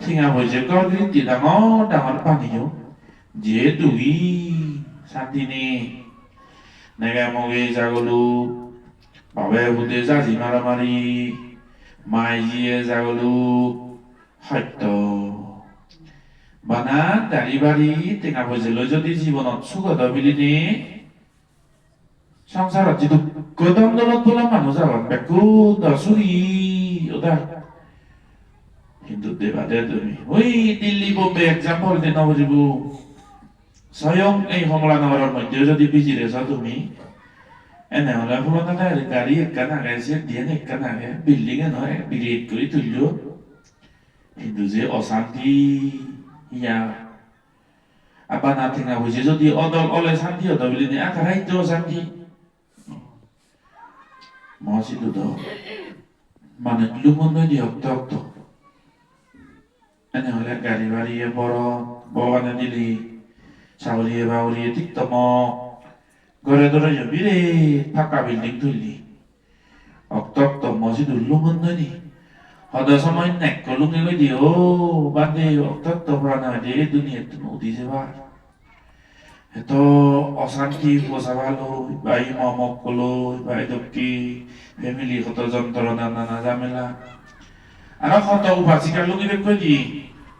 Thingà với chế có cái tí đang pan hiểu dễ đuổi Santini 내가 목에 자글루 밥에 부대 자지 마라마리 마이지에 자글루 하이또 바나 다리바리 땡아 보질러 저디 집어넣 추가 더빌리니 সংসারত যিটো কদম দলত বলা মানুহ যাবান বেকু দসুরি ওদা কিন্তু দেবাদে তুমি ওই দিল্লি বোম্বে এক্সাম্পল দে নবজিব স্বয়ং এই হমলা নগরের মধ্যে যদি বিজিরে যাও তুমি এনে হলে ফুলনা গাড়ি একখান আগে সে দিয়ে একখান আগে বিল্ডিং এ নয় বিরেট করে তুলল কিন্তু যে অশান্তি ইয়া আবার না থেকে বুঝে যদি অদল অলে শান্তি হতো বলি নে আকারাই তো শান্তি মসজিদ মানে লুমন দি অক্ত এনে হলে গাড়ি বাড়িয়ে বড় বগানে দিলি চাউলিয়ে বাউলিয়ে ঠিক তম ঘরে ধরে বিরে ফাঁকা বিল্ডিং তুললি অক্ত মসজিদ লুমন নি হদ সময় নেক লুঙ্গে গই দি ও বাদে অক্ত প্রাণা দে দুনিয়া তুমি উদিছে বা এত অশান্তি বসাবালো বাই মমক কলো বাই দকি ফ্যামিলি কত যন্ত্রণা নানা ঝামেলা আর কত উপাসিকা লুঙ্গি কই দি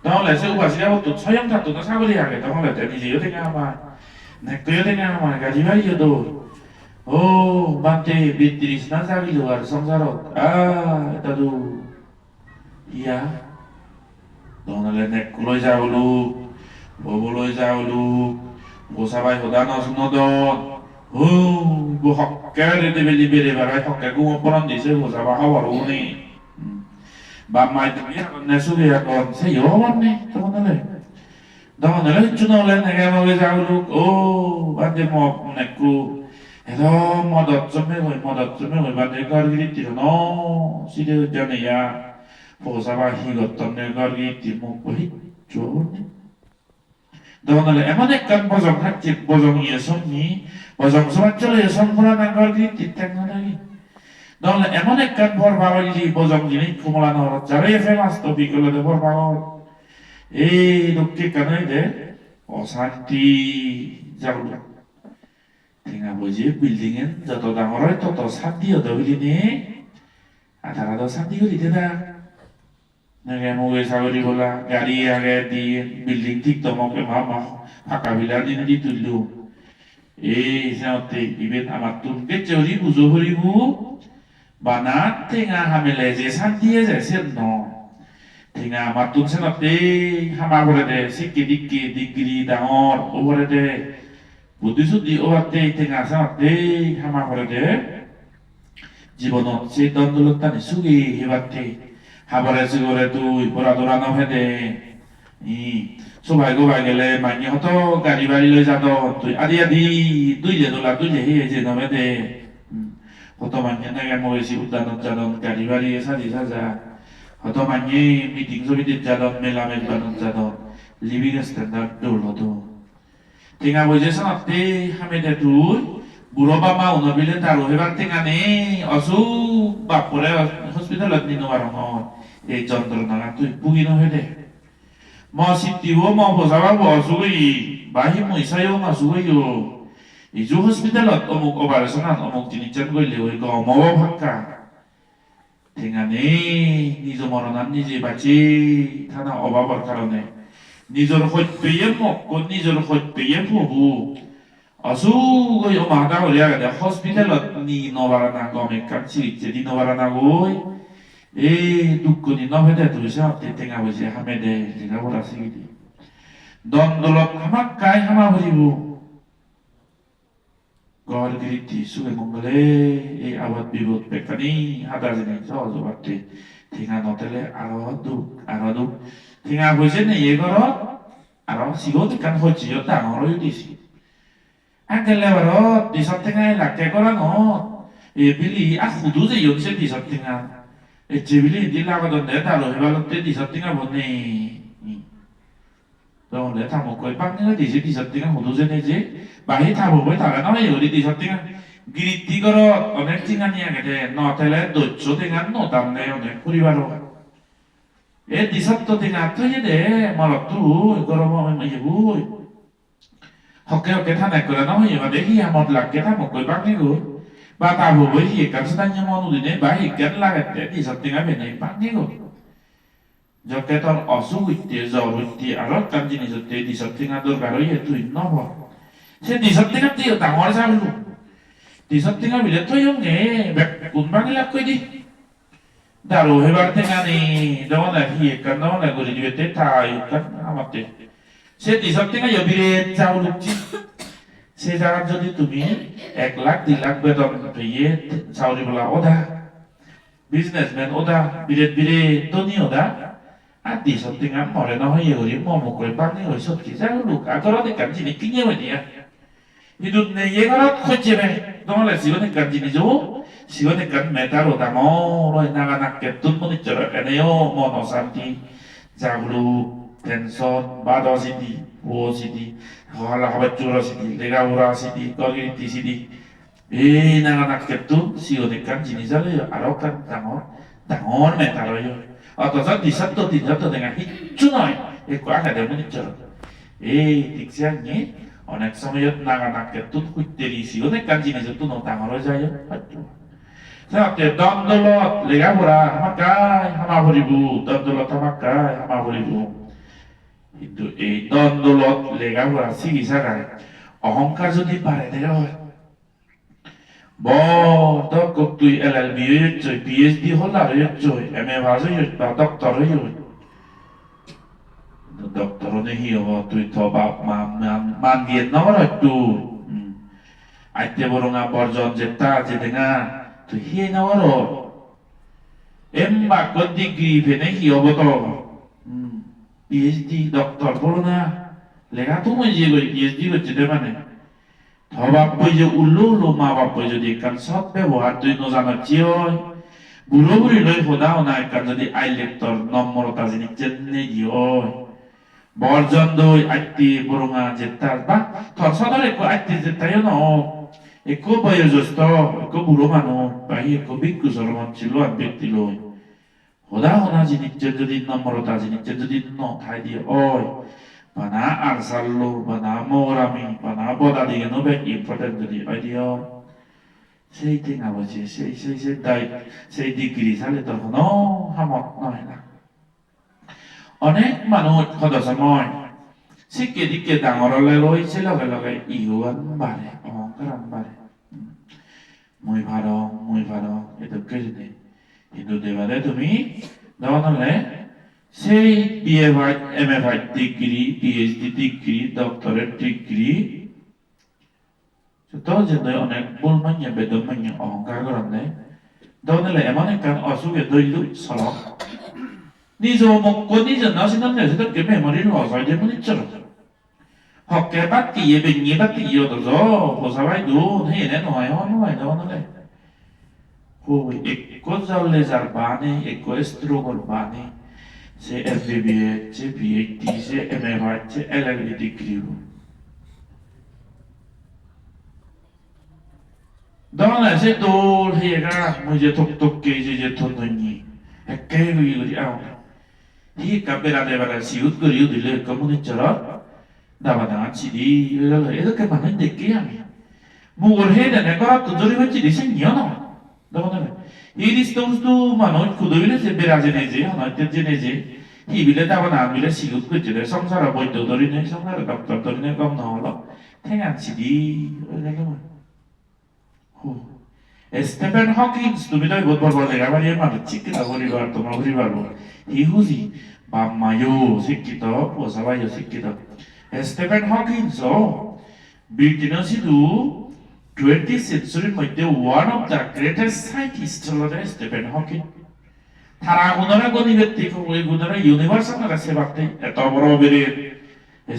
তাহলে সে উপাসিকা তো স্বয়ং থাকতো না ছাগলি আগে তাহলে নিজেও থেকে আমার নেকতেও থেকে আমার গাড়ি বাড়িও তো ও বাদে বিত্রিশ না যাবিল আর সংসারত এটা তো ইয়া তাহলে নেক লই যাওলো ববলই যাওলো গোসাবাই হদান অসুনদন ও গো হক্কারে দেবে লিবেরে বারাই হক্কা গো অপরান দিছে গোসাবা হওয়ার উনি বা মাই তুমি নেসুগে এখন সেই হওয়ারনে তখন চুনলে নেগে মগে যাওলো ও বাদে মক নেকু এলো মদত জমে হই বাদে গরগিরি তিরন সিদে জানিয়া গোসাবা হিগতনে গরগিরি মুখ বহি চোনে দোকানে এমন একখান বজং থাকছে বজং ইয়ে সঙ্গী বজং সমাজ চলে সম্পূর্ণ নাঙ্গল গিয়ে ঠিকঠাক না লাগে দোকানে এমন একখান ভর বাবালি বজং জিনিস কুমলা নর যাবে ফেমাস তো বিকলে দে ভর বাবা এই দক্ষিণ কানে দে অশান্তি যাও ঠিকা বুঝি বিল্ডিং এর যত ডাঙর হয় তত শান্তি হতে বুঝি নে আধারা তো শান্তি করি দে নাগে মুগে সাগরি বলা গাড়ি আগে দিয়ে বিল্ডিং ঠিক তমকে মামা ফাঁকা বিলা দিনে দি তুললু এই সাথে ইবেন আমার তুমকে চলি বুঝো হরিবু বানা টেঙা হামেলে যে শান্তিয়ে যাইছে ন টেঙা আমার তুম সাথে হামা করে দে সিকি দিকি ডিগ্রি ডাঙর ওপরে দে বুদ্ধি শুদ্ধি ওবাতে টেঙা সাথে হামা করে দে জীবনত সে দ্বন্দ্বলতানি সুগি হেবাতে হাবরে সিগরে তুই পড়া দৌড়া নভেদে সবাই গোবাই গেলে মাইনি হতো গাড়ি বাড়ি লই যাদ তুই আদি দুইলে দোলা দুইলে যে নভেদে হত মাইনি নাগে মগেছি উদ্যানত যাদন গাড়ি বাড়ি সাজি সাজা হত মাইনি মিটিং সমিতির যাদন মেলা মেলবানত যাদন লিভিং স্ট্যান্ডার্ড দৌড় হতো টেঙা বইছে সাথে হামেদে তুই বুড়ো বামা উনবিলে তার হেবার টেঙা নেই অসুখ বাপরে হসপিটালত নিনো বারণ এই যন্ত্রণা তুই পুগি নহে দে মসিতিও ম বজাবাবো অসুগই বাহি মইসাইও মাসুগইও ইজু হসপিটালত অমুক অপারেশন অমুক জিনিস গইলে ওই গমব ভাক্কা টেঙা নেই নিজ মরণান নিজে বাঁচি থানা অভাবর কারণে নিজের সত্যিয়ে মক্ক নিজের সত্যিয়ে প্রভু অসুগই অমাদা হলিয়া গেলে হসপিটালত নি নবারানা গমে কাছি যেদি নবারানা গই এই দুঃখ নি নভেদে তুই সাথে টেঙা বসে হামেদে টেঙা বড়া সিগি দ্বন্দ্বলত আমাক কাই হামা ভরিব গড় গিরিটি সুগে মঙ্গলে এই আবাদ বিপদ পেকানি হাদা জেনে সহজ বার্তে টেঙা নতেলে আরো দুঃখ টেঙা বসে নেই এ ঘরত আরো সিগত কান হচ্ছে ডাঙর হয়ে দিছি আঙ্কেলে ঘরত দিশত টেঙাই লাকে করা ন এ বিলি আখুদু যে ইয়নছে দিশত টেঙা এচিবিলি দিলাগদন দে তালো হেবালতে দিশত টেঙা বনে তাহলে থামো কই পাকনে দিছে দিশত টেঙা হুদু যে নেজে বাহি থাবো বই থাকা নয় ওই দিশত টেঙা গিরিটি কর অনেক টেঙা নিয়ে গেছে নতেলে দৈত্য টেঙা নতাম নেই অনেক পরিবার di sotto di nato ya de malah tu kalau mau memang ya bu học cái thằng này cười nó gì mà để khi một lần cái thằng một cười bác này rồi bà ta vừa với gì cảm giác như món gì đấy bà hiện cái là cái di sotto cái bên này bác này rồi giờ cái thằng ở số vị trí giàu vị trí ở đó cần gì nữa thì di sotto cái đồ cái rồi tụi nó vào thế di sotto cái tiêu tàng hóa sao luôn di sotto cái bị để thôi không nghe bạc cuốn bác là cái đi daru hebat tengani dawan la hi kan dawan la gori diwe teta yu kan amate se di sab tenga yobire chau lukchi se jagan jodi tumi 1 lakh 2 lakh beton peye sauri bola oda businessman oda bire toni oda di sab tenga more no hoye gori momo koi pani hoi sot ki jaru luk agora de kan jini kinye wenia hidup ne yegara khojebe dawan la sione kan jini jo sione kan metaro tango roi naga nakke tun moni chora kaneo mono santi jaglu tension bado sidi wo sidi hala habat chura sidi lega ura sidi kogiti sidi naga nakke tun sione kan jini jale arokan tango metaro yo atau saat di satu dengan hicu noy ko aka de moni chora diksyanye onek samayot naga nakke tun kuiteri sione kan jini jatu no tango jayo aduh Saatnya dandolot legabura hamakai hamaburibu dandolot hamakai hamaburibu itu dandolot legabura sigi sakai অহংকার যদি পারে দেয় 뭐 덕국두이 LLB 여쭌 PhD 홀라 여쭌 MA 봐서 여쭌 doctor 여쭌 doctor은 히어 tu이 더바 만 Việt nó rồi tu ai te boronga borjon jetta jedenga tu hiye na waro emba ko degree bene hiyo boto PhD doctor bolona lega tu mo je go PhD go jede mane thoba po je ululu ma ba po je di kan sot be bo hat tu no jana chioi buroburi loi hoda ona kan jodi ai lector nomor ta jini jenne dio borjon doi atti boronga jetta ba thor sodore ko atti jetta yo no Eko boyojosto, eko buromano, bai eko bikku soroman chilo ambetilo. Hoda hona jini jendudin no morota jini jendudin no taidi oi. Bana arsallo, bana morami, bana boda diga no bek important jadi idea. Sei tinga waje, sei dai, sei degree sale to no hamot no hena. Onek manut khodo samoy. Sikke dikke dangoro leloi loge iuan bare, karam bare. Muy ভালো এটা কেজে কিন্তু দেবারে তুমি দাওয়ালে সেই BA ভাই MA ভাই degree PhD degree doctorate degree তো যে অনেক ভুল মানে বেদম মানে অহংকার করনে দাওয়ালে এমন একটা অসুখে দইলু সরক নিজ মক্ক নিজ নাসিনান নেছে তো কে মেমোরি লস হয় যেমন চলো học cái bát kỳ bình như bát kỳ rồi đó của sao ai đủ thế nên nói đâu nó đây cô có giao lệ giải bane có struggle bane se FBB se PhD se MFA se LLB degree đó là sẽ đồ thì ra mới giờ tục cái giờ thôn thôi nhỉ cái người ao thì các bên này là siêu cái điều gì là có một cái chợ 나마다 지리 이렇게 많은 느끼야 뭘 해야 되나 거 또 저리 같이 리생이야 나마다 이리스도스도 만원 구도일에 세베라제네지 하나 때제네지 히빌레 다바나 빌레 시급 그제래 성사라 보이도 도리네 성사라 답답 도리네 검 나올라 태양 지리 이렇게 호 Stephen Hawkins তুমি তো বহুত বড় লেখা বাড়ি মানুষ চিকিৎসা করিবার তোমার করিবার হিহুজি বাম্মায়ো শিক্ষিত পোসাবায়ো শিক্ষিত Stephen Hawking 빌디너시도 20th century মধ্যে one of the greatest scientists হলো Stephen Hawking তারা গুণরা গণিতের ওই গুণরা ইউনিভার্সাল না সেবাতে এত বড় বেরে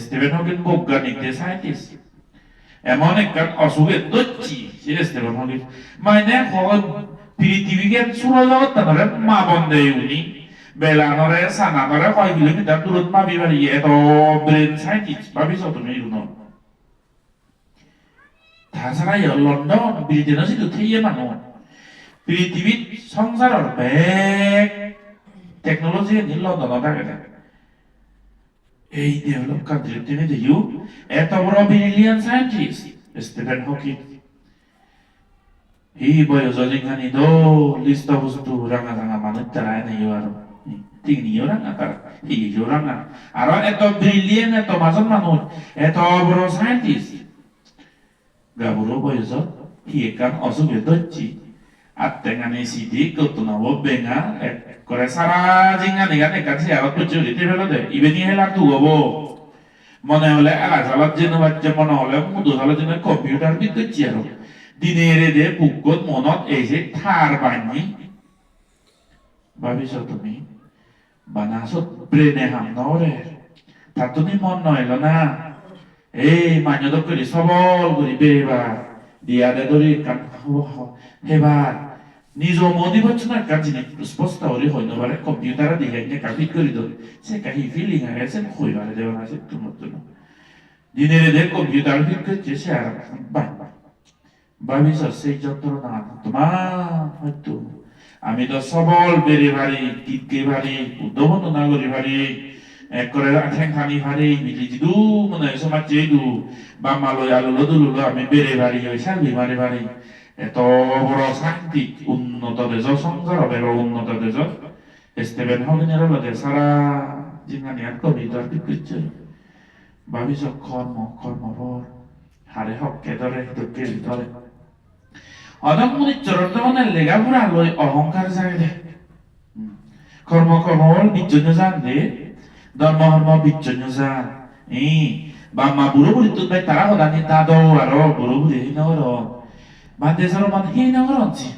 Stephen Hawking বৈজ্ঞানিক সায়েন্টিস্ট এমন একটা অসুখে দচ্ছি Stephen Hawking মানে হল পৃথিবীকে সুরজগৎ তারে মা বন্ধে উনি বেলানরে সানানরে কয় কিলোমিটার দূরত মাবি বাড়ি এত ব্রেন সাইন্টিস্ট ভাবিছ তুমি এগুলো তাছাড়া লন্ডন ব্রিটেনও শুধু থেইয়ে মানুষ পৃথিবীর সংসারের ব্যাগ টেকনোলজি নিল দনা থাকে না এই ডেভেলপ কান্ট্রি তিনি দিও এত বড় ব্রিলিয়ান্ট সায়েন্টিস্ট স্টিফেন হকিং হি বয়জলিংহানি দ লিস্ট বস্তু রাঙা রাঙা মানুষ তারা নেইও আর tingniyo রাঙা তারা হিও রাঙা আর এত ব্রিলিয়ান্ট এত মাজন মানুষ এত বড় সায়েন্টিস্ট গাবুরো বয়স হি একান অসুবিধা দচ্ছি আত্তেঙ্গানি সিটি কতনাবো বেঙ্গা করে সারা জিঙ্গানি গানে কাছে আর প্রচুরিতে ফেলো দে ইবেনি হেলা তুগবো মনে হলে এলা জালাত যেন বাচ্চা মনে হলে মুদু জালাত যেন কম্পিউটার বিদ্যুৎ আর দিনের দে বুকত মনত এই যে থার বানি ভাবিছ তুমি বানাসত ব্রেনে হামনরে তার তুমি মন নইল না এই মান্য করি সবল করি বেবা দিয়া দে ধরি কান হেবার নিজ মদি বচ্চ না কাজ জিনিস স্পষ্ট হলে হইনো পারে কম্পিউটারে দিয়ে এনে কাপিট করে ধরে সে কাহি ফিলিং আছে হইবারে দেওয়া আছে তোমার জন্য দিনের দে কম্পিউটার ফিট করছে সে আর ভাবিছ সেই যন্ত্রণা তোমার হয়তো আমি তো সবল বেড়ে ভারি টিটকে ভারি উদ্যমন নাগরী ভারি একরে ঠেংখানি ভারি মিলি জিদু মানে সমাজ যেদু বা মালয় আলু লদুলুলো আমি বেড়ে ভারি ওই সার্বি ভারি ভারি এত বড় সাহিত্যিক উন্নত দেশ সংসার হবে উন্নত দেশ স্টিফেন হকিংয়ের লগে সারা জিঙ্গানিয়ার কবিতার বিকৃত ভাবিছ কর্মভর হারে হককে ধরে দুঃখে ধরে অদম্মনি চরণে লেগাপড়া লই অহংকার জাগে দে কর্মহল বিচ্ছন্ন জান দে ধর্ম বিচ্ছন্ন জান বাম্মা বুড়ো বুড়ি তুই তারা হদানি তা দৌ আর বুড়ো বুড়ি হিনগর বাদে সর মান হিনগর অঞ্চি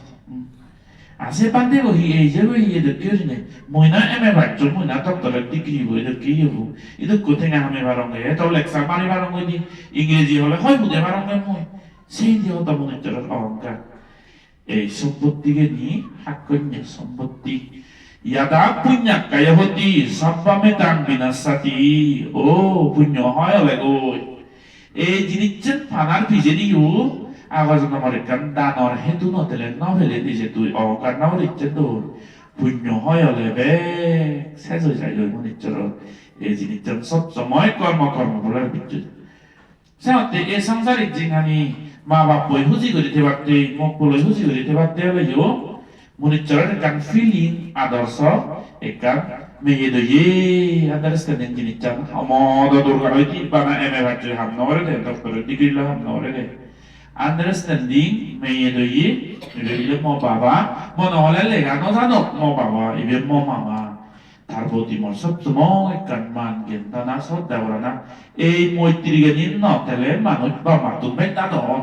আছে বাদে বহি এই যে বহি এদের কেউ নেই মইনা এমএ বাচ্চো মইনা ডক্টরের ডিগ্রি বই এদের কি হবো এদের কোথায় আমি বারঙ্গে এত লেকচার মারি বারঙ্গে দি ইংরেজি হলে হয় বুঝে বারঙ্গে মই সেই দিয়ে হতো মনে চলার অহংকার এই সম্পত্তিকে নিয়ে হাক্কন্য সম্পত্তি ইয়াদা পুণ্য কায়হতি সাব্বামে দান বিনাশাতি ও পুণ্য হয় লাগো এই জিনিসের ফানার ভিজে দিও আওয়াজ নামার কান দানর হেতু নতেলে নভেলে দিছে তুই অহংকার নামার ইচ্ছে তোর পুণ্য হয় বে শেষ হয়ে যায় মনে চল এই জিনিসের সব সময় কর্ম বলার ভিতরে সেমতে এই সংসারিক জিনিস মা বাপ বই হুজি করে পারতে মুখ বলে হুজি করে পারতে হলে মনিচরের কান ফিলিং আদর্শ একান মেয়ে দয়ে আন্ডারস্ট্যান্ডিং জিনিসটা আমদ দরকার হইতি বানা এমএ ভার্চুয়াল হাম নরে দে ডক্টরের ডিগ্রি লো হাম নরে দে আন্ডারস্ট্যান্ডিং মেয়ে দয়ে ইবে মো বাবা মনে হলে লেগানো জানো মো বাবা ইবে মো মামা তার প্রতি মোর সবসময় কান মান জ্ঞান না শ্রদ্ধা করে না এই মৈত্রীকে নিন নতেলে মানুষ বা মাতুন বেটা দন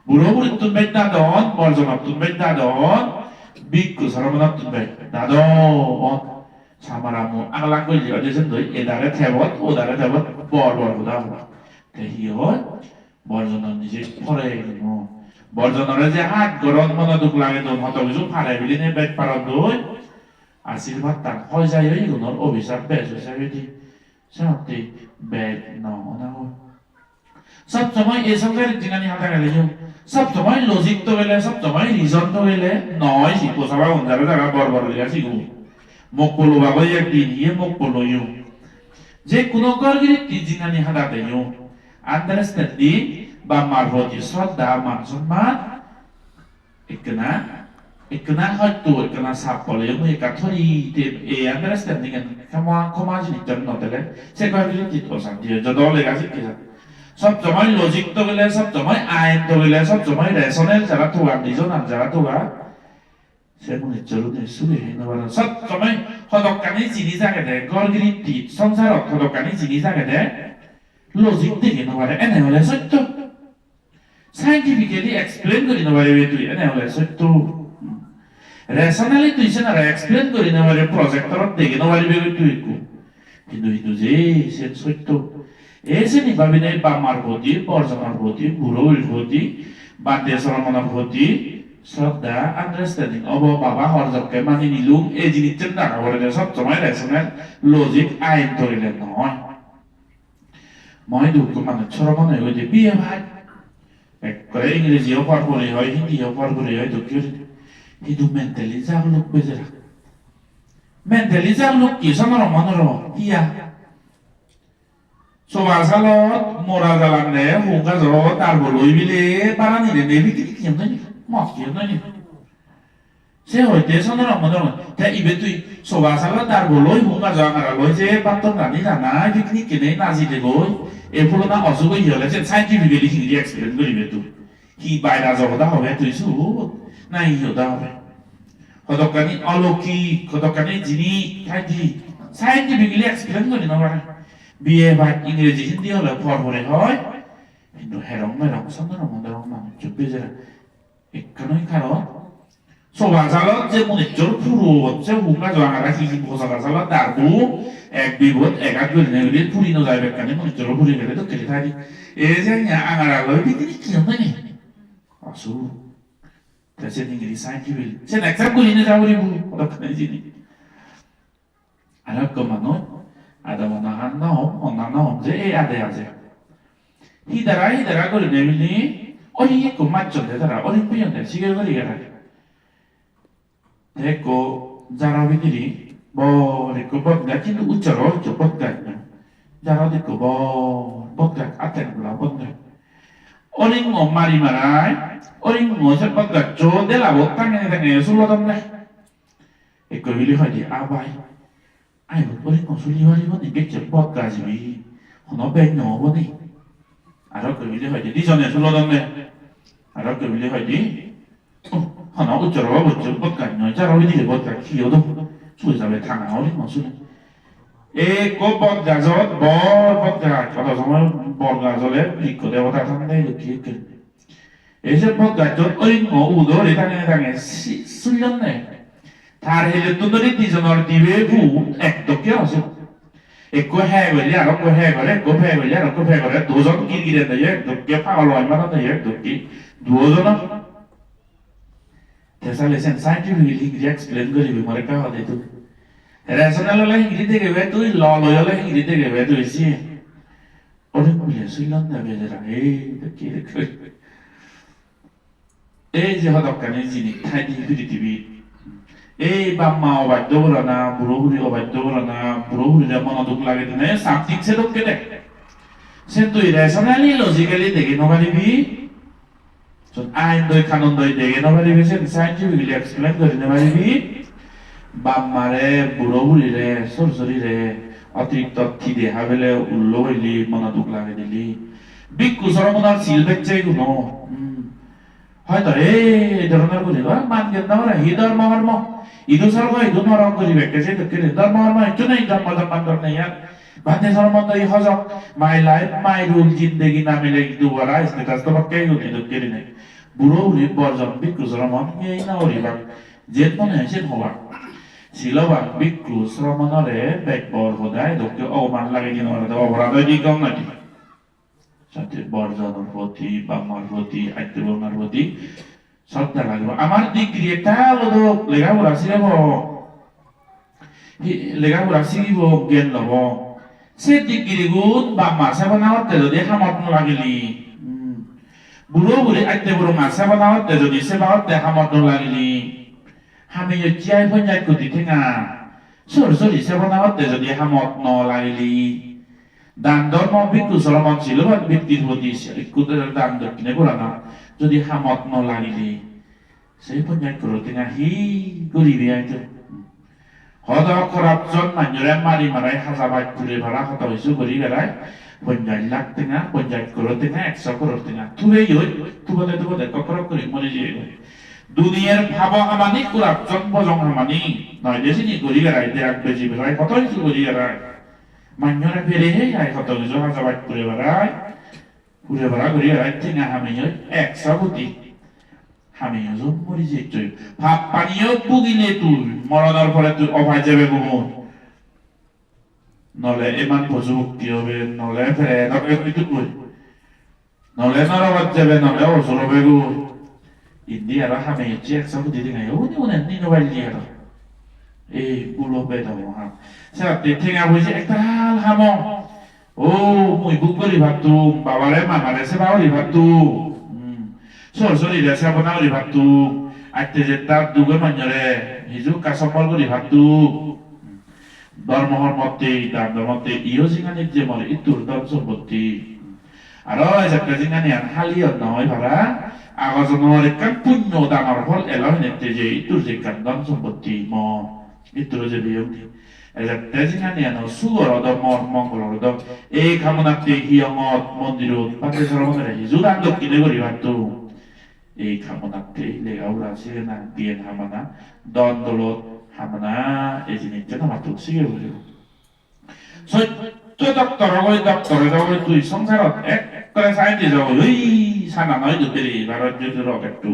বুড়ো বুড়ি তুন বেটা দন বর্জনা তুন বেটা দন বিক্ষু সরমনা তুন বেটা দন সামারামু আগলাং কইলি অজেসন দই এদারে থেবত ওদারে থেবত বড় হুদা তে হিয় বর্জনা নিজে ফরে গেল বর্জনারে যে হাত গরম মনে দুঃখ লাগে দন হত কিছু ফারে বিলিনে বেট পারন দই আশীর্বাদ তার হয় যায় এইগুলোর অভিশাপ বেশ হয়ে দি সাথে বেদ না সব সময় এই সংসারের জিনিস হাতে গেলে সব সময় লজিক তো গেলে সব সময় রিজন তো গেলে নয় শিখো সবাই অন্ধারে জায়গা বড় লেগে শিখো মুখ পলো বাবাই একদিন ইয়ে মুখ পলো যে কোনো গরগিরি জিনিস হাতে আন্ডারস্ট্যান্ডিং বা মারভতি শ্রদ্ধা মান সম্মান একনা হয়তো একনা সাপলে মই কাথরি তে এ আন্ডারস্ট্যান্ডিং কমাজ নিতেন নতেলে সে গরগিরি তো শান্তি যদলে গাছি কি সব সময় লজিক তো গেলে সব সময় আইন তো গেলে সব সময় রেশনাল যারা তো নিজন যারা তো সে মনে চলুন শুরু হয়ে নেবার সব সময় হদকানি জিনিস আগে দে গরগিরি টি সংসার হদকানি জিনিস আগে দে লজিক দেখে নেবারে এনে হলে সত্য সাইন্টিফিক্যালি এক্সপ্লেন করে নেবারে তুই এনে হলে সত্য রেশনালি তুই সেনা এক্সপ্লেন করে নেবারে প্রজেক্টরত দেখে নেবারে তুই কিন্তু যে সে সত্য ऐसे नहीं भाभी नहीं बामार होती पर्जमार होती बुरोल होती बांधे सरमना होती श्रद्धा अंडरस्टैंडिंग अब बाबा हर जब के मानी निलुम ए जिनिस चिंता का बोले सब समय रैशनल लॉजिक आइन तो ले नॉय मैं दुख को माने सरमना हो जे बिया भाई एक करे इंग्लिश यो पढ़ बोले हो हिंदी यो पढ़ बोले हो तो क्यों हिंदू मेंटली जागरूक बेजरा mentally look ki sonoro monoro hiya sobasalot mora jalande hunga jo tarboloi bile parani ne nebi ki kiyamni mok kiyamni se hoite sonoro monoro te ibetui sobasalot tarboloi hunga jo ngara loi je patton nani dana picnic kine nazi de goi e pulona osugo yole se scientifically hi explain gori betu hi baida jo da hobe tu su nai yo da hobe hodokani aloki hodokani jini thaji scientifically explain gori no bara বিয়ে বা ইংরেজি হিন্দি হলে পরপরে হয় কিন্তু হেরং মেরং সন্ধান মন্দির মানুষ চুপে যারা একখানই কারণ সবার জালত যে মনিচর পুরো হচ্ছে হুকা জোয়াঙ্গারা হিহি পোশাকা জালত দারবু এক বিপদ এক আধ গলি নেগলি পুরি ন যাইবে কানে মনিচর পুরি গেলে তো কেটে থাকি এই যে আঙারা লই বিকিনি কি হতো নি আসু তাছে ইংরেজি সাইন্টিফিক সে নেক্সট গলি নে যাবরি বু ওটা কানে জিনি আর কমানো ada manahan naom je ada aja hidara gori nemili ori ko macho de dara ori pion de sigel gori gara teko jara bidiri bo re ko bot ga kindu ucharo cho bot ga jara de ko bot ga aten la bot ga ori ngo mari marai ori ngo se bot ga cho de la bot ta ne de sulo dom ne eko bili hadi abai ai một bữa còn suy nghĩ vấn đề cái chuyện podcast gì nó bên nhỏ vấn đề đó cái video hỏi đi cho này số lo đông này đó cái video hỏi đi họ nói cho nó một chút podcast nói cho nó đi thì podcast khi đâu suy ra về thằng nào đi mà suy ê có podcast rồi bỏ podcast có đâu xong podcast rồi đấy thì có đều ta thằng đây được kia ê sẽ podcast rồi ơi ngủ đó để thằng này suy lắm này তার হেলে তো ধরে দিজনের দিবে ভু একদম কি আছে একো হ্যাঁ বলে আর কো হ্যাঁ করে কো হ্যাঁ বলে আর কো হ্যাঁ করে দুজন কি গিরে দেয় একদম কে পাগল হয় মানে দেয় একদম কি দুজন তেসালে সেন সাইন্টিফিক ইংরেজি এক্সপ্লেন করিবে মরে কা হদে তো রেশনাল হলে ইংরেজি দেখে তুই ল ললে ইংরেজি দেখে তুই সি ওরে বলে সুইলান না বেজরা এই কি এই যে হদকানে জিনি থাইদি পৃথিবী এই বাম্মা অবাধ্য বলো না বুড়োবুড়ি অবাধ্য বলো না বুড়োবুড়িরা মনোযোগ লাগে না সামথিং সে লোককে দেখ সে তুই রেশনালি লজিক্যালি দেখে নবারিবি আইন দই কানুন দই দেখে নবারিবি সে সাইন্টিফিকলি এক্সপ্লেন করে নবারিবি বাম্মারে বুড়োবুড়িরে সরসরিরে অতিরিক্ত খিদে হাবেলে উল্লো হইলি মনোযোগ লাগে দিলি বিক্ষু সরমনার সিল বেচে গুনো হয়তো এই ধরনের করিবা মান জ্ঞান না হি ধর্ম ইদু সর্ব ইদু নরম করিবে কেসে তো কেলে ধর্ম একটু নেই ধর্ম নেই আর বাদে ধর্ম তো এই হজক মাই লাইফ মাই রুল জিন্দেগি না মিলে দুবারা স্ট্যাটাস তো বাক্কে গুনি তো কেলে নেই বুড়ো উড়ি বর্জন বিক্ষু শ্রমণ এই না উড়িবা যে মনে হয়েছে হওয়া ছিলবা বিক্ষু শ্রমণরে বেকবর বোধায় দোকে অমান লাগে দিন অপরাধ দিগম নাকি সাথে বর্জনের প্রতি বাম্মার প্রতি আত্মীয়র প্রতি শ্রদ্ধা লাগবে আমার ডিগ্রি একটা হলো লেখাপড়া শিখিব জ্ঞান লব সে ডিগ্রি গুণ বাম্মা সেবা নাওয়াতে যদি হামত লাগিলি বুড়ো বুড়ি আত্মীয় মাছে বানাওয়াতে যদি সেবাওয়াতে হামত লাগিলি আমি চিয়াই পঞ্চায়েত কুটি ঠেঙা সরি সেবা নাওয়াতে যদি হামত লাগিলি দান ধর্ম ভিক্ষু শ্রমণ ছিল বা ব্যক্তির প্রতি দান দক্ষিণে করা না যদি হামত লাগিলি সেই পঞ্চায়েত করতে না হি গরিবি আইতো হদ করাপশন মানুষের মারি মারাই হাজাবাই ঘুরে ভাড়া হত হয়েছে গরি বেড়ায় পঞ্চায়েত লাগতে না পঞ্চায়েত করতে না 100 করতে না তুলে তুবতে ককর করি মরে যে দুনিয়ার ভাব হামানি করাপশন বজং হামানি নয় দেশিনি গরি বেড়াই দেখ বেজি বেড়ায় কত হয়েছে গরি বেড়ায় মানুষের ফেরে হে আই হত হয়েছে হাজাবাই ঘুরে বেড়ায় গরি বেড়ায় ঠেঙা হামিয়ে 100 কোটি হামিয়ে যোগ মরি যে তুই ভাব পানিও বুগিলে তুই মরণের পরে তুই অভায় যাবে গুমন নলে ইমান প্রযুক্তি হবে নলে ফেরে নলে নরবত যাবে নলে অসুর হবে গু ইন্ডিয়ার হামিয়ে 100 কোটি দিন উনি নিনো বাইলি আর এই বুলো বেটা হা সাথে ঠেঙা বইছে একটা হামো ও মুই বুক করি ভাবতু বাবারে মামারে সে বাবারি ভাবতু সরি রেসা বনাওরি ভাবতু আইতে যে তার দুগে মানরে হিজু কাসম্বল করি ভাবতু ধর্মহর্মতে দামদমতে ইও জিঙানি যে মরে ইতুর ধন সম্পত্তি আর একটা জিঙানি আর হালিও নয় ভাড়া আগজনের একখান পুণ্য দামার ফল এলো হেনেতে যে ইতুর যে কান ধন সম্পত্তি ম ইতুর যে বিয়ঙ্গি একটা জিঙানি আনো সুগরদ মর মঙ্গলরদ এই কামনাতে হিয়ঙত মন্দিরত পাতে সরমনে হিজুরান দক্ষিণে করি ভাতো এই কামনাতে লেগাউরা সিরেনা দিয়ে হামানা দন্দলত হামানা এই জিনিসটা মাতুক সিগে বলি সত্য দপ্তরে যাবো তুই সংসারত এক করে সাইডে যাবো ওই সানা নয় দুপুরে ভারত যদি রক একটু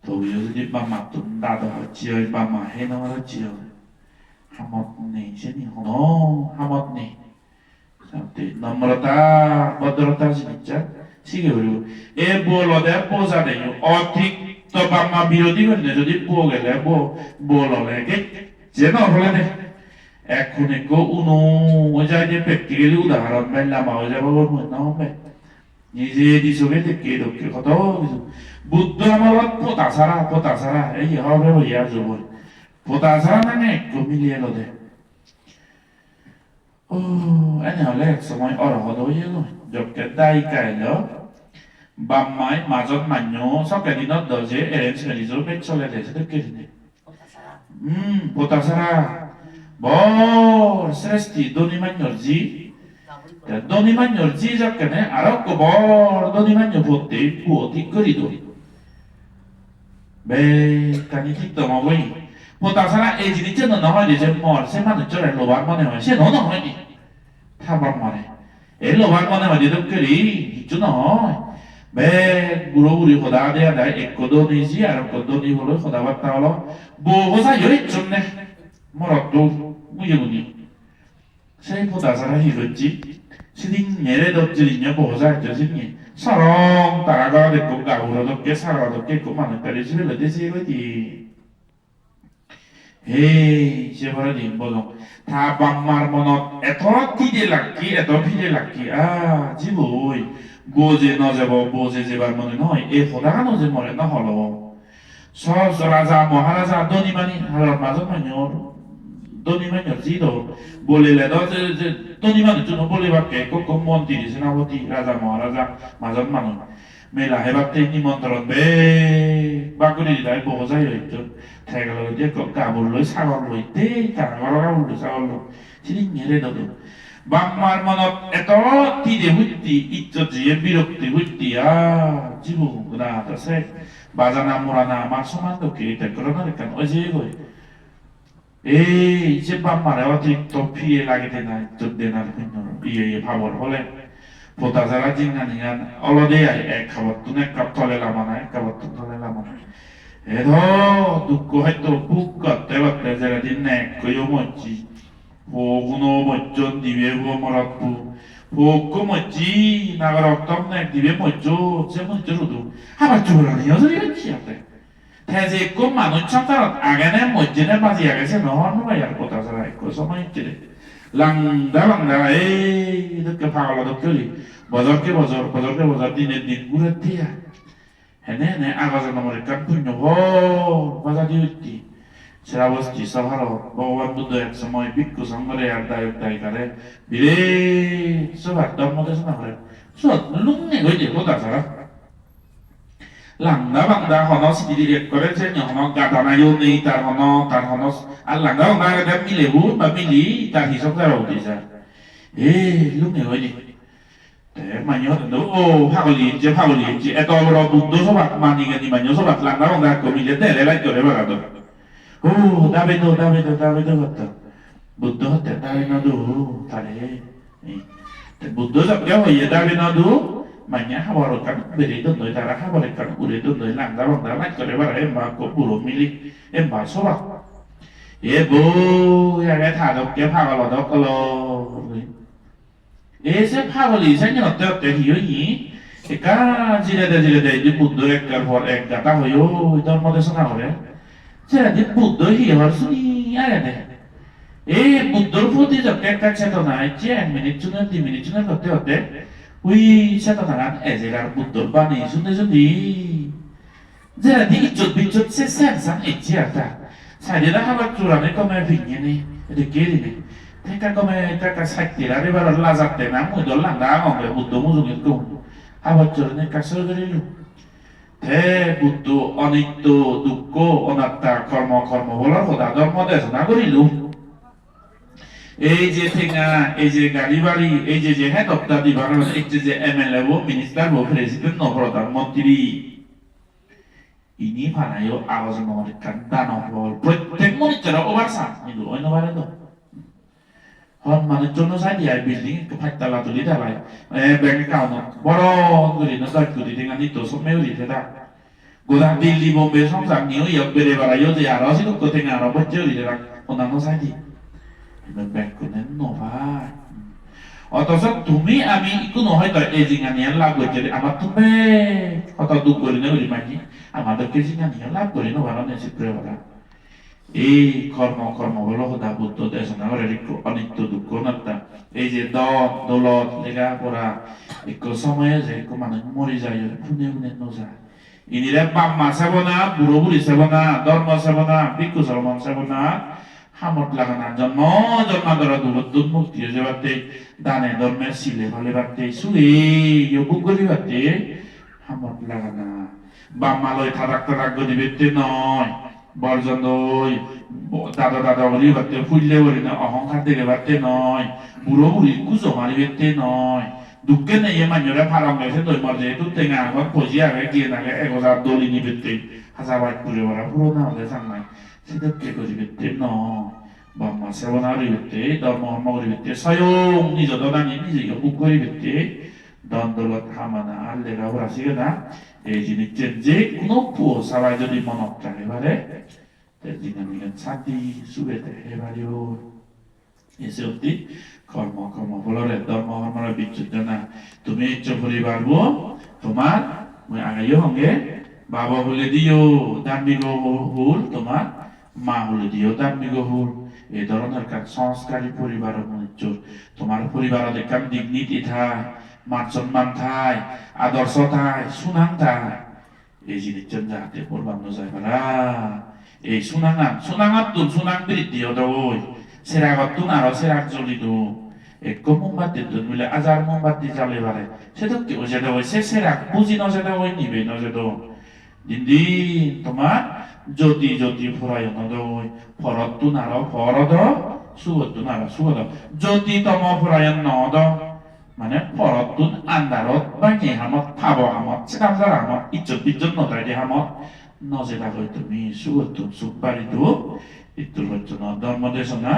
তো যদি বামা তুমি দাদা হচ্ছে ওই বামা হে না হচ্ছে হামত নেই সেনি হন হামত নেই নম্রতা ভদ্রতা জিনিসটা শিখে বলব এ বলদে বোঝা দেয় অধিক তো বাম্মা বিরোধী করলে যদি বো গেলে বললে যেন হলে দেখ এখন একো উনো যাই যে প্র্যাকটিক্যালি উদাহরণ পাইলাম হয়ে যাব না হবে নিজে দিছকে দেখে দক্ষে কত কিছু বুদ্ধ আমলত পোতা ছাড়া এই হবে হইয়া যাব পোতা ছাড়া মানে একটু মিলিয়ে লদে ও এনে হলে এক সময় অরহত হইয়া গো যকে দাই কাইল বাম্মাই মাজত মান্য সকে দিনত দজে এরেঞ্জ মেরিজৰ পেট চলে দেছে দেখে দিনে পোতা ছাড়া bor sresti doni manyorji doni manyorji jakkane arok bor doni manyo botte puoti korido be kani tikto maboi pota sara ei jinich no nohoi de je mor se manu chore lobar mane hoy se no nohoi ni thabar mane ei lobar mane hoy de dokkeri hichu nohoi be guru guri khoda de dai ekko doni ji arok doni holo khoda batta holo bo hosa yoi chunne morotto 무예문이 세이보다 사람이 그랬지 시딩 예래 덕질이냐 보호자 했더니 사랑 따라가 됐고 가우러덕게 살아가덕게 그만은 까리 집에 어디서 이거지 에이 제발이 뭐노 다 방말모노 에토 티딜락기 에토 피딜락기 아 지보이 보제 너제보 보제 제발모는 너이 에 호다가 너제 모레 너 홀로 서서라자 모하라자 너니만이 하라 맞아만요 Doni manyor zido bolele do doni manu tuno bole bakke ko montiri senawati raja maharaja mazan manu mela hebatte ni montron be bakuri dai boza yoito thegalo je ko kabul loi sagol loi te karagoro kabul sagol lo sini nyere do bammar manot eto tide hutti ittoji birokti hutti a jibu na ta se bazana murana masoman to ke te korona kan oje goi এই যে বাম্মারে অতিরিক্ত ফিরে লাগে দেনা দেনার ইয়ে ভাবর হলে পোতা যারা জিঙ্গা নিগান অলদে এক খাবার তুনে কাপ তলে লামানা এক খাবার তুন তলে লামানা এধ দুঃখ হয়তো বুক করতে করতে যারা দিন এক কইও মজ্জি হোগুনো মজ্জন দিবে হো মরাপু হোকো মজ্জি নাগর অক্তম এক দিবে মজ্জ যে মজ্জ রুদু আবার চোরানিও যদি হচ্ছি আপনি 태지 꿈만 우참따라 아게네 멋지네 바지 아게세 너무 야র কথা ছাড়া একো সময় চলে লাংদা এই দেখে পাগল দকলি বজরকে বজর দিনে দিন ঘুরে দিয়া হেনে আগাজ নম্বরে কাপুন্য হ বাজা দিউতি শ্রাবস্তি সহারো ভগবান বুদ্ধ এক সময় ভিক্ষু সঙ্গরে আর দায় করে বিরে সবার ধর্ম দেশনা করে সব লুঙ্গে গইতে কথা ছাড়া langda bangda hono sendiri ekore senya hono gadana yoni tar hono al langda bangda ada milebu ba mili tar hisok taro disa lu ne wani te manyo do phagoli je eto ro buddho sobat mani gani manyo sobat langda bangda ko mile dele lai kore barado davedo hotta buddho hotta davena do tare te buddho sabya hoye davena do Manya hawarokan beri itu dari darah hawarokan udah itu dari langgar langgar kalau lebar embak kok buru milik embak sobat ya bu ya kayak thadok dia pagal dok kalau saya pagal ini saya nyotot teh hiu ini eka jile di buddha ekar for ek kata hoyo itu mau desana oleh jadi buddha hiu harus ini ada deh buddha putih jokek kaca tuh naik menit cuma hote Wih, saya katakan, jelar butuh bani sudah jadi. Jadi icut bicut sesensang aja ta. 사이드나 하박주라네 거메 빙이니 이렇게 Thế come các sạch thì đã đi vào là giặt để nắng người đó làng đá ngỏng để bụt đồ mua dùng những cùng hai vật trở nên các sơ cái đi luôn thế bụt đồ onito duko onatta karma karma bola hoda đó mà để nó có đi luôn এই যে থেকে এই যে গাড়ি বাড়ি এই যে head of the department এই যে এমএলএ ও মিনিস্টার ও প্রেসিডেন্ট ও প্রধানমন্ত্রী ইনি বানায়ও আওয়াজ নরে কান্তা নহল প্রত্যেক মনিটর ওভারসান নিলো অন্য বারে তো হন মানে জন্য সাইড আই বিল্ডিং পাঁচতলা তুলি ঢালাই ব্যাংক অ্যাকাউন্ট বড় করে না দশ কোটি টাকা নিত সব মেউরি সেটা গোদা দিল্লি বোম্বে সংসার নিউ ইয়র্ক বেড়ে বেড়াইও যে আরো ছিল কোথায় আরো বচ্চে উড়ি দেখ অন্যান্য সাইডে ব্যাংক করে নভাই অথচ তুমি আমি কোনো হয়তো এই জিঙ্গানিয়া লাভ করছে আমার তুমি কত দুঃখ করি না করি মাঝি আমাদেরকে জিঙ্গানিয়া লাভ করি না ভালো নেই প্রিয়রা এই কর্ম বলো হতা বুদ্ধ দেশনা করে একটু অনিত্য দুঃখ নাত্তা এই যে দৌলত লেখাপড়া একটু সময়ে যে একটু মানুষ মরে যায় ফুনে ফুনে নজা ইনিরা বাম্মা সেব না বুড়ো বুড়ি সেব না ধর্ম সেব না ভিক্ষু সলমন সেব না হামত লাগানা জন্ম জন্মান্তরা দুবদ্দুত মুক্তি হয়ে যাবাতে দানে ধর্মের সিলে ভালে বাতে সুরে বুক গলি বাতে হামত লাগানা বাম্মালয় থাক গদিবেতে নয় বর্জন দাদা বলি বাতে ফুললে বলি না অহংকার দেখে বাতে নয় বুড়ো বুড়ি কুজো মারি বেতে নয় দুঃখে নেই মান্যরা ফারাম গেছে দই মর্যাদা তুই টেঙা এখন পজি আগে গিয়ে নাগে 1000 দলি নিবে হাজার বাইক পুরে বড়া পুরো না হলে সামনে সেটাকে করিবে ন বাম্মা সেবনারিবে ধর্ম করিবে স্বয়ং নিজ দদানি নিজে বুক করিবে দন্দলত হামানা আর লেখা পড়া শিখে না এই জিনিস যে কোনো পুয়ো সবাই যদি মনত রাখে পারে দিনামিগান শান্তি সুবেতে এবারেও এসে অব্দি কর্ম ফলরে ধর্ম কর্মরা বিচ্যুত না তুমি ইচ্ছ পরিবার তোমার আগাইও সঙ্গে বাবা বলে দিও ধার্মিক হুল তোমার মা বলে দিও ধার্মিক হুল এই ধরনের কাজ সংস্কারী পরিবার তোমার পরিবারের কাম ডিগনিটি থায় মান সম্মান থায় আদর্শ থায় সুনাম থায় এই জিনিস যাহাতে পড়বান যায় পারা এই সুনাঙাত তুন সুনাং বৃদ্ধি হতো ওই সেরাগত তুন আরো সেরাক জ্বলি দো এক মোমবাতি তুন মিলে আজার মোমবাতি জ্বালে পারে সেটা কি ওই যেটা ওই সে সেরাক বুঝি নজেদা ওই নিবে নজেদ দিন তোমার জ্যোতি ফুরাই নদই ফরত তুন আরো ফরদ সুগত তুন আরো সুগত জ্যোতি তম ফুরাই নদ মানে ফরত তুন আন্দারত বাকি হামত ফাব হামত সেটা হামত ইজ্জত নদাই দে হামত নজেদা কই তুমি সুগত সুখ বাড়িতো ইতুর হচ্ছে না ধর্ম দেশনা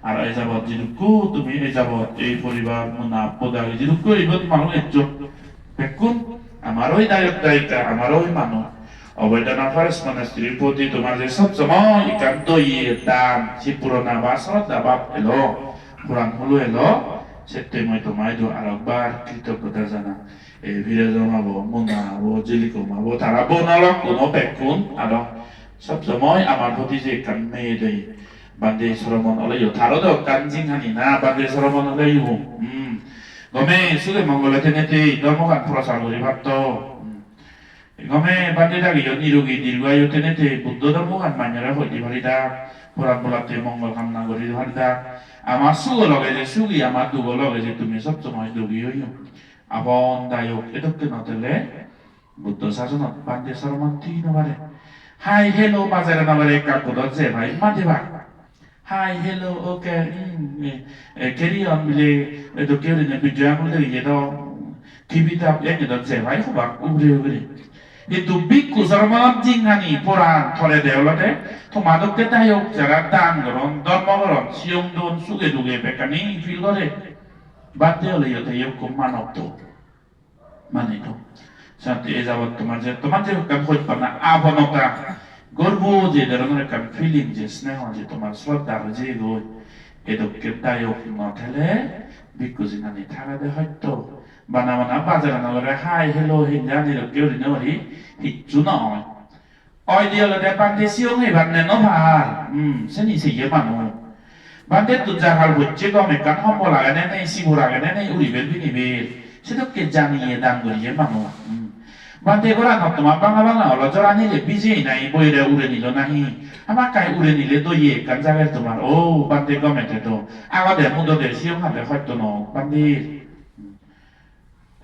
আর এই যাবত যেটুকু তুমি এই যাবত এই পরিবার মনা পদারি যেটুকু এইবার মানুষ ইজ্জত দেখুন আমার ওই দায়িত্ব আমার ওই মানুষ অবৈধনা ফারেস মানে স্ত্রীর প্রতি তোমার যে সবসময় একান্ত দাম সে পুরোনা বা শ্রদ্ধা বাপ এলো পুরাণ হলো এলো সেটাই মই তোমায় দু আরেকবার কৃতজ্ঞতা জানা এই ভিড়ে জমাবো মোনাবো জিলি কমাবো তারা বোনালক কোনো বেকুন আর সবসময় আমার প্রতি যে কান মেয়ে দেয় বান্দে সরমন হলেই তারও তো কান জিংহানি না বান্দে সরমন হলেই গমে সুগে মঙ্গলে তেনেতে ধর্মগান প্রচার করি ভাবত গমে বান্দে দাগিও নিরোগী দীর্ঘায়ু তেনেতে বুদ্ধ ধর্মগান মান্যরা হইতে পারিদা পুরাণ বলাতে মঙ্গল কামনা করি পারিদা আমার সুগ লগে যে সুগি আমার দুগ লগে যে তুমি সবসময় দুগি হইও আপন দায়ক এটকে নতেলে বুদ্ধ শাসনত বান্দে সরমন ঠিক নবারে হাই হেলো বাজারে নবারে কাকুদত যে ভাই মাতিবা high hello okay carry on bile edo keri ne bijang le yedo kibita yedo je vai hoba ure itu bikku sarmanam jinghani puran thore deolate tomadokte tayok jara dan goron dharma goron siong don suge duge bekani feel gore batte ole yote yok manokto manito sate ezabot তোমার যে কাম হই পানা আবনতা গর্ব যে ধরনের কাম feeling যে স্নেহ যে তোমার শ্রদ্ধা যে গই এদকে দায়ক নথেলে বিকুজিনানি থাকাদে হয়তো বানা বাজারে নগরে হাই হেলো হিন্দানি কেউ নরি হিচ্ছু নয় ওই দিয়ালে বান্দে সিও হে বান্নে ন ভাল সেনি সিয়ে মানু বান্দে তু জাহাল হচ্ছে গমে কান হম লাগানে নাই সিবু লাগানে নাই উড়িবেল বিনিবেল সেটাকে জানিয়ে দান করিয়ে মানু Bante ko lang tuma banga lo jorani le biji nai boire ureni lo nahi ama kai ureni le to ye kan jaga tuma oh bante ko mete to aga de mundo de siom ha le hot to no bante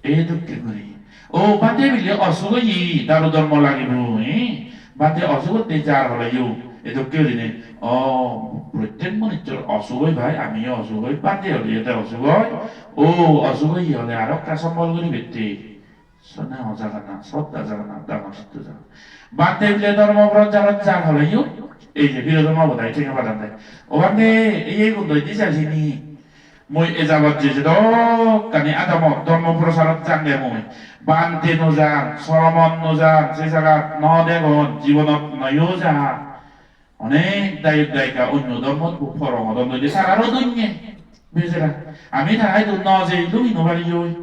e to ke gori oh bante bile osugo yi daru dormo lagi bu bante osugo te jar hola yu e to ke ne oh প্রত্যেক monitor অসুগই ভাই আমি অসুগই বাদে হলে এটা অসুগই ও অসুগই হলে আর একটা সম্বল করি ব্যক্তি শোনা জায়গা না শ্রদ্ধা জায়গা না দামাসিত জায়গা বাদে বলে ধর্মগ্রহ যারা যার হলে এই যে বিরোধ মবদায় ঠিক বাদান দেয় ওখানে এই গুণ দই দিছাছিনি মই এ যাবত যে তো কানি আদম ধর্ম প্রসারত জানলে মই বান্তে নজান সরমন নজান সে জায়গা ন দেখুন জীবনত নয়ও যা অনেক দায়ক দায়িকা অন্য ধর্ম ফরম ধর্ম দিয়ে সারারও দৈন্যে বুঝেরা আমি তাই তো ন যে তুমি নবারি জয়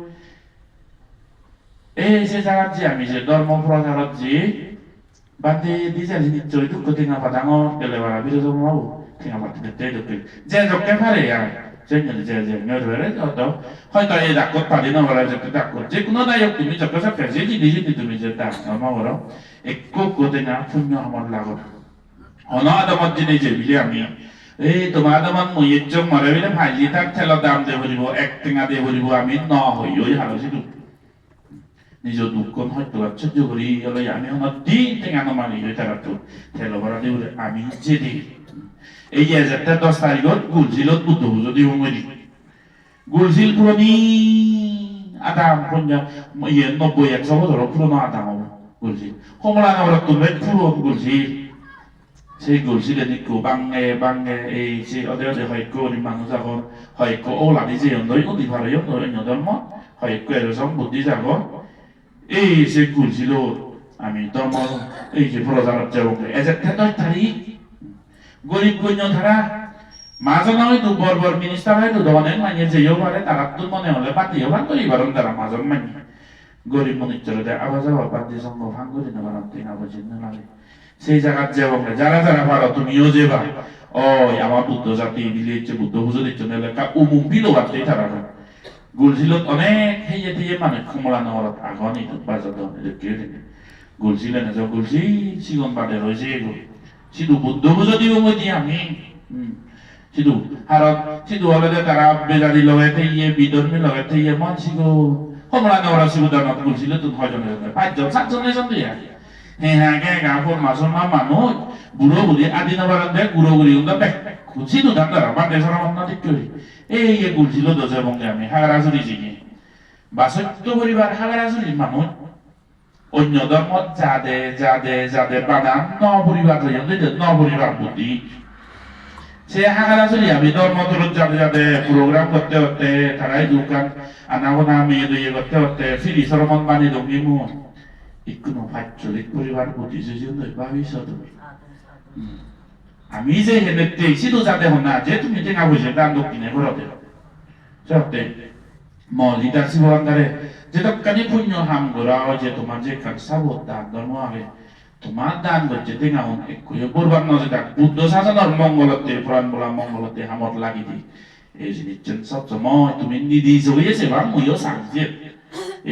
এই সে জায়গার যে আমি যে ধর্ম প্রচারত যে বাদে দিছে নিশ্চয় দুঃখ ঠেঙা পাতাঙ গেলে বারা বিরোধ মাবো ঠেঙা পাতিতে তে দুঃখ যে জকে পারে আর যে নয় ধরে তো হয়তো এই ডাকত পারি না বলা যে ডাকত যে কোনো দায়ক তুমি যকে সব ফেসে জিনিস তুমি যে ডাক মাবো একো কোতেঙা পুণ্য আমার লাগত অন আদমত জিনিস বিলে আমি এই তোমার আদমত মই একজন মরে বিলে ভাইজি তাক ঠেলা দাম দে বলিব এক টেঙা দে বলিব আমি ন হই ওই হালছি দুঃখ নিজ দুঃখ হয়তো সহ্য করি হলে আমি হন দিন টেঙা নমানি হই তারা তো ঠেলা ভরা দিয়ে বলে আমি যে দি এই যে 10 তারিখত গুলজিলত বুদ্ধ যদি হমরি গুলজিল পুরনি আদাম পঞ্জা ইয়ে 90-100 বছর পুরনো আদাম হবো গুলজিল কমলা নগর তুলবে পুরন গুলজিল সেই গুলজিলে নিকো বাংগে এই যে অদে হয়কো নি মানুষ আগর হয়কো ওলাদি যে অন্দই অদি ভালো অন্য ধর্ম হয়কো এরকম বুদ্ধি যাগো এই যে গুলজিল আমি ধর্ম এই যে প্রজারত যাবো এজেক্ট তারিখ গরিব গণ্য ধারা মাজন হয়তো বরবর মিনিস্টার হয়তো ধনের মানে যেও পারে তারা তো মনে হলে পাতিও ভাঙ করি বারণ তারা মাজন মানে গরিব মনিচরে দেয় আবার যাওয়া পাতি সঙ্গ ভাঙ করি না বারণ তিন আবাজিন না লাগে সেই জায়গার যাবো যারা যারা পারো তুমিও যেবা ও আমার বুদ্ধ জাতি দিলে বুদ্ধ পুজো দিচ্ছ এলাকা উমুক বিলো বাড়তেই তারা গুলজিলত অনেক হেয়ে দিয়ে মানে কমলা নহরত আগনি বাজার গুলজিলে না যাও গুলজি সিগন বাদে রয়েছে সিধু বুদ্ধ পুজো দিব মই দি আমি সিধু হারত সিধু হলে তারা বেজারি লগাইতে ইয়ে বিধর্মী লগাইতে ইয়ে মানসিগো কমলা নহরা শিবদানত গুলজিলে তো 6 জনের 5জন 7 জনের দিয়া হ্যাঁ গাঁৱৰ মাছৰ মানুহ বুঢ়ো বুলি আদি নবাৰন্দে গুড়ো গুড়ি খুচি দুধান ধৰা বা দেশৰ উন্নতি কৰি এই গুলজিলো দজে বংগে আমি হাগাৰাজুৰি জিগি বাসত্য পৰিবাৰ হাগাৰাজুৰি মানুহ অন্য ধৰ্মত যাদে বাদান ন পৰিবাৰ ন পৰিবাৰ বুদ্ধি সে হাগারাজুরি আমি ধর্ম দূরত যাতে প্রোগ্রাম করতে করতে তারাই দোকান আনাগোনা মেয়ে দইয়ে করতে করতে ফিরি সরমন বানি দঙ্গি মন ইকুনো ফাইচলিক পরিবার প্রতি যেজন ভাবিছো তুমি আমি যে হেনেতে সিধু যাতে হনা যে তুমি টেকা বুঝে দান দক্ষিণে ঘরতে সত্যি লিডারশিপ আন্দারে যে দক্কানি পুণ্য হাম গোরাও যে তোমার যে কাকসাবত দান ধর্ম আগে তোমার দান করছে টেকা হন একই বরবাদ নজে দান বুদ্ধ শাসনের মঙ্গলতে পুরাণ বলা মঙ্গলতে হামত লাগি দি এই জিনিস সব সময় তুমি নিদি জড়িয়েছে বা মুইও সাংছে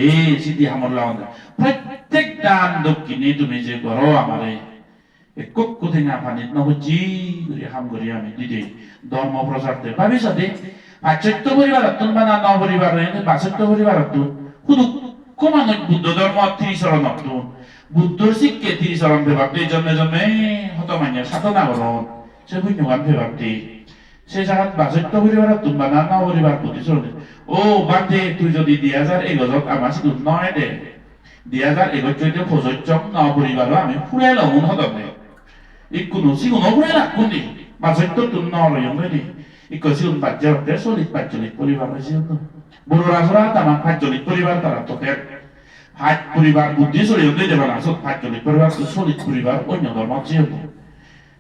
এই সিদ্ধি হামত লাগান প্রত্যেক দান দক্ষিণে তুমি যে করো আমারে একক কোথায় না পানিত নবজি করে হাম করি আমি দিদি ধর্ম প্রচারতে ভাবিস দে পাশ্চাত্য পরিবার তুমি না ন পরিবার পাশ্চাত্য পরিবার শুধু কমান বুদ্ধ ধর্ম 30 শরণ বুদ্ধর শিক্ষে 30 শরণ ভেবাতে জন্মে জন্মে হত মানে সাধনা করো সে পুণ্যবান ভেবাতে সে জায়গা পাশ্চাত্য পরিবার তুমি না ন পরিবার প্রতিশ্রুতি ও বান্ধে তুই যদি 2000 গজত আমার শুধু নয় দে 2021 প্রযোজ্যম ন পরিবার আমি ফুরাই লমন হদনে ইকুনো সিগুনো ফুরাই রাখুনি পাশ্চাত্য তুমি ন লয়নি ইকসিউন পাজ্জাতে সলিড পাজ্জলিক পরিবার হয়েছে বড় রাজরা তামান পাজ্জলিক পরিবার তারা তো হাত পরিবার বুদ্ধি সরিয়ে দেবে না সব পাজ্জলিক পরিবার তো সলিড পরিবার অন্য ধর্ম ছিল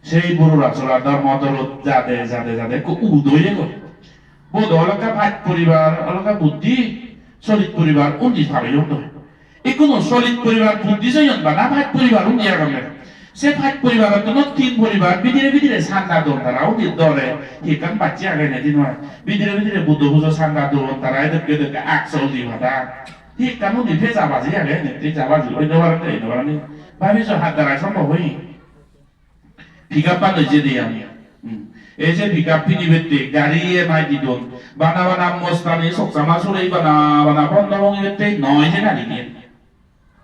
সেই বড় রাজরা ধর্ম দরদ যাদে উদয়ে গো বোধ অলকা ভাত পরিবার অলকা বুদ্ধি সলিড পরিবার উনি ভাবে এখনো সলিড পরিবার বুদ্ধি জয়ন বা না ভাত পরিবার উনি আগামে সে ভাত পরিবার তো তিন পরিবার বিদিরে সান্দা দোন তারা উনি দলে হিকান বাচ্চা আগে না দিন হয় বিদিরে বুদ্ধ বুঝো সান্দা দোন তারা এদেরকে আকসল দি ভাতা Thì cán bộ thì phê giả bà gì à đấy, thì giả bà gì ôi đâu ra đấy, đâu ra đấy. Bà biết rồi hạt đại xong bảo với 비가 빠르지 아니야. 에제 비가 피니베테 가리에 마이디 돈 바나바나 모스타니 속사마 소레이 바나 본다봉이베테 너이제 나리니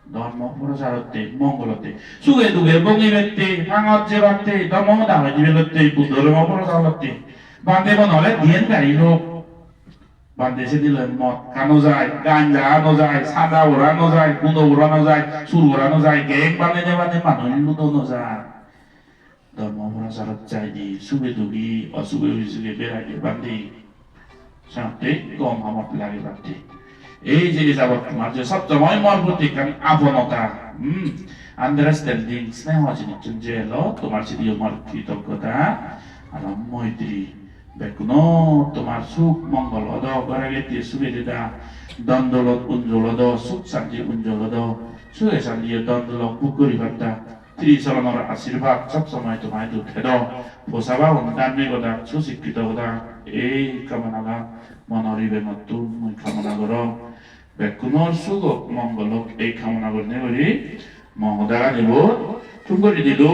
너무 포로사로테 몽골로테 수게 두게 봉이베테 항어제바테 너무 나와지베테 부도르마 포로사로테 반데본 올레 디엔 가리로 반데세 딜은 뭐 가노자이 간자 노자이 사다오라 노자이 구노오라 노자이 수루오라 노자이 갱 반데네 반데 마노일루도 노자이 Dhamma Purasara Chai Subedugi or Subedugi Beragi Bandi Sante Gom Hamap Lagi Bandi. Age is our Marja Sapta Moimarbuti can Aponota. Understanding Snehojin Junjelo, Tomarchi Marquito Kota, and Moitri Bekuno, Tomarsuk, Mongolodo, Barageti Subedida, Dondolo Unjolodo, Suksanji Unjolodo, Suesandi Dondolo Pukuribata. Trisalamar Asirva, Sapsamai to my do Tedo, Posava, Dan Megoda, Susikidoda, E. Kamanaga, Monorive Matun, Kamanagoro, Bekuno Sugo, Mongolok, E. Kamanago Neveri, Mongoda Nevo, Tungori Dido.